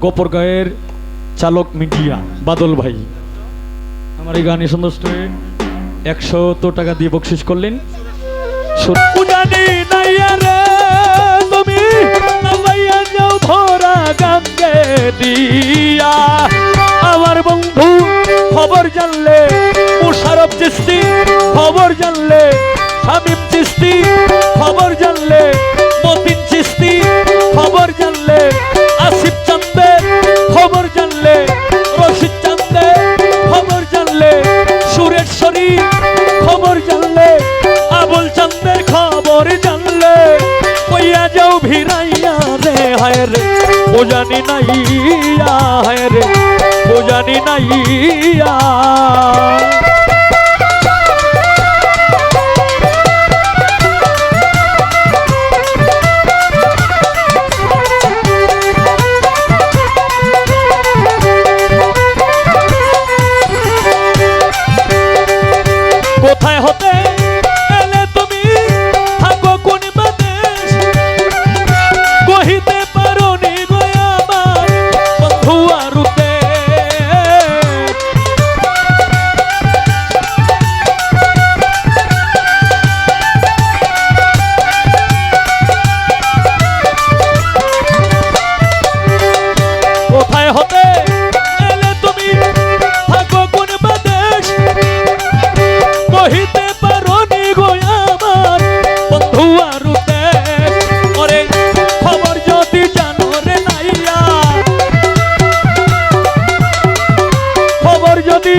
গোপরগাঁয়ের চালক মিডিয়া বাদল ভাই আমার এই গানে সন্তুষ্ট হয়ে 100 টাকা দিয়ে বকশিশ করলেন। জানি নাইয়া রে তুমি নামাইয়া যাও ভরা গাঙ্গে দিয়া, আমার বন্ধু খবর জানলে মুশারফ চিশতি, খবর জানলে শামীম চিশতি, খবর জানলে মতিন চিশতি, খবর জানলে আসিফ চান্দে, খবর জানলে রশিদ চান্দে, খবর জানলে সুরেশ্বরী, খবর জানলে আবুল চান্দের, খবর জানলে কইয়া যাও ভিড়াইয়া রে হায় রে ও জানি নাইয়া, হায় রে ও জানি নাইয়া। কোথায় হতে এলে তুমি, থাকো কোন বাদেশ, কহিতে পারো নি গো আমার বন্ধু আরুতে। কোথায় হতে এলে তুমি, থাকো কোন বাদেশ, কহিতে পারো নি গো আমার বন্ধু আরুতে। ওরে খবর যদি জানো রে নাইয়া, খবর যদি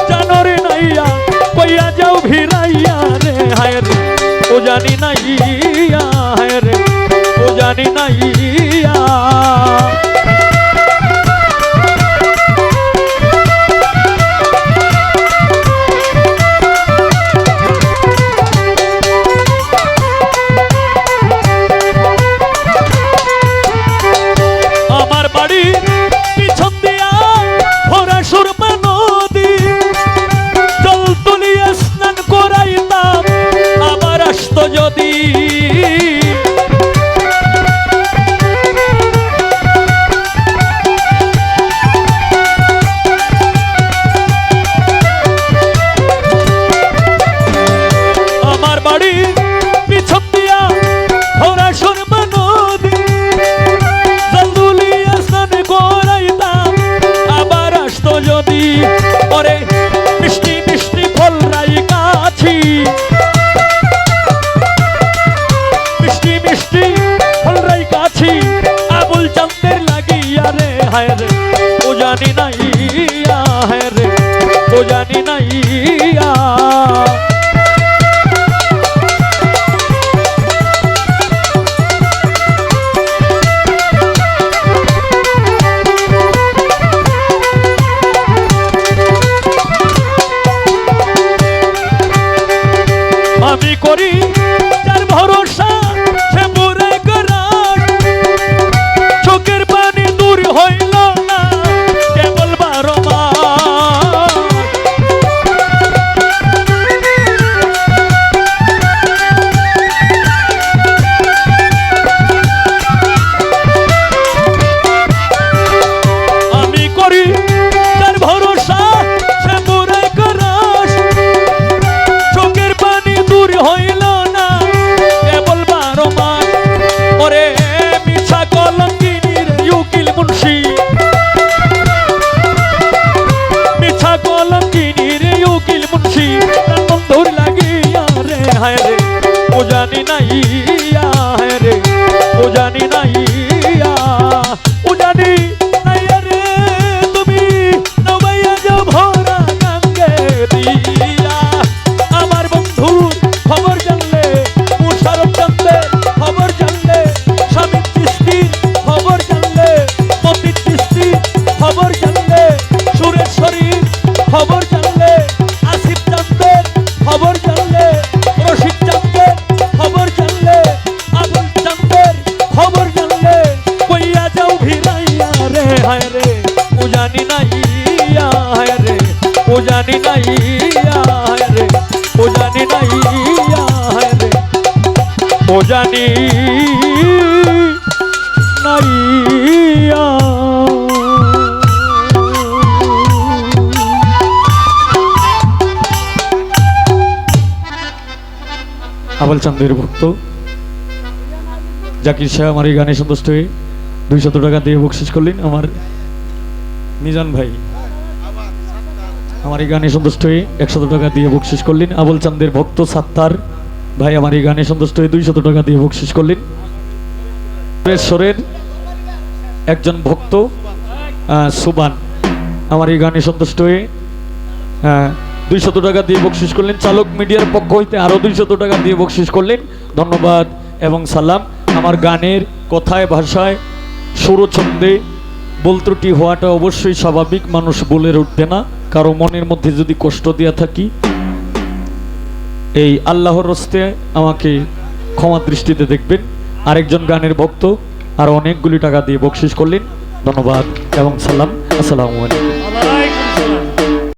জানো রে নাইয়া কইয়া যাও ভিড়াইয়া রে হায় রে ও জানি নাইয়া, হায় রে ও জানি নাইয়া। আমার বাড়ি পিছন দিয়া ভরা সুরমা নদী, জল তুলিয়া স্নান করাইতাম আবার আসতো যদি। আমার বাড়ি পিছন দিয়া ভরা সুরমা নদী, যদি ওরে মিষ্টি মিষ্টি ফল রাই কাছি, মিষ্টি মিষ্টি ফল রাই কাছি আবুল চান্দের লাগিয়া রে হায় রে ও জানি নাইয়া, হায় রে ও জানি নাইয়া। আমি করি যার ভরসা সে পুরে করার, চোখের পানি দূর হইল না কেবল 12 মাস। আমি করি যার ভরসা সে পুরে করার, চোখের পানি দূর হইল না কেবল 12 মাস। ওরে মিছা কলঙ্কিনীর উকিল মুন্সি, মিছা কলঙ্কিনীর উকিল মুন্সি বন্ধুর লাগিয়া রে হায় রে ও জানি নাইয়া, হায় রে ও জানি নাইয়া, ও জানি নাইয়া রে তুমি নামাইয়া যাও ভরা গাঙ্গে দিয়া, আমার বন্ধু খবর জানলে মুশারফ জানলে, খবর জানলে শামীম চিশতি, খবর জানলে মতিন চিশতি, খবর জানলে সুরেশ্বরী, খবর জানলে আসিফ চান্দের, খবর জানলে রশিদ চান্দের, খবর জানলে আবুল চান্দের, খবর জানলে জানি নাইয়া। আবুল চান্দের ভক্ত জাকির শাহ আমার এই গানে সন্তুষ্ট হয়ে 200 টাকা দিয়ে বকশিশ করলেন। আমার মিজান ভাই আমার এই গানে সন্তুষ্ট হয়ে 100 টাকা দিয়ে বকশিশ করলেন। আবুল চান্দের ভক্ত সাত্তার ভাই আমার এই গানে সন্তুষ্ট হয়ে 200 টাকা দিয়ে বকশিশ করলেন। সুরেশ্বরের একজন ভক্ত সুবান আমার এই গানে সন্তুষ্ট হয়ে 200 টাকা দিয়ে বকশিশ করলেন। চালক মিডিয়ার পক্ষ হইতে আরো 200 টাকা দিয়ে বকশিশ করলেন। ধন্যবাদ এবং সালাম। আমার গানের কথায় ভাষায় সুরছন্দে ভুল ত্রুটি হওয়াটা অবশ্যই স্বাভাবিক, মানুষ বলে উঠবে না। কারো মনের মধ্যে যদি কষ্ট দিয়া থাকি এই আল্লাহর রস্তে আমাকে ক্ষমা দৃষ্টিতে দেখবেন। আরেকজন গানের ভক্ত আর অনেকগুলি টাকা দিয়ে বকশিশ করলেন। ধন্যবাদ এবং সালাম। আসসালামু আলাইকুম।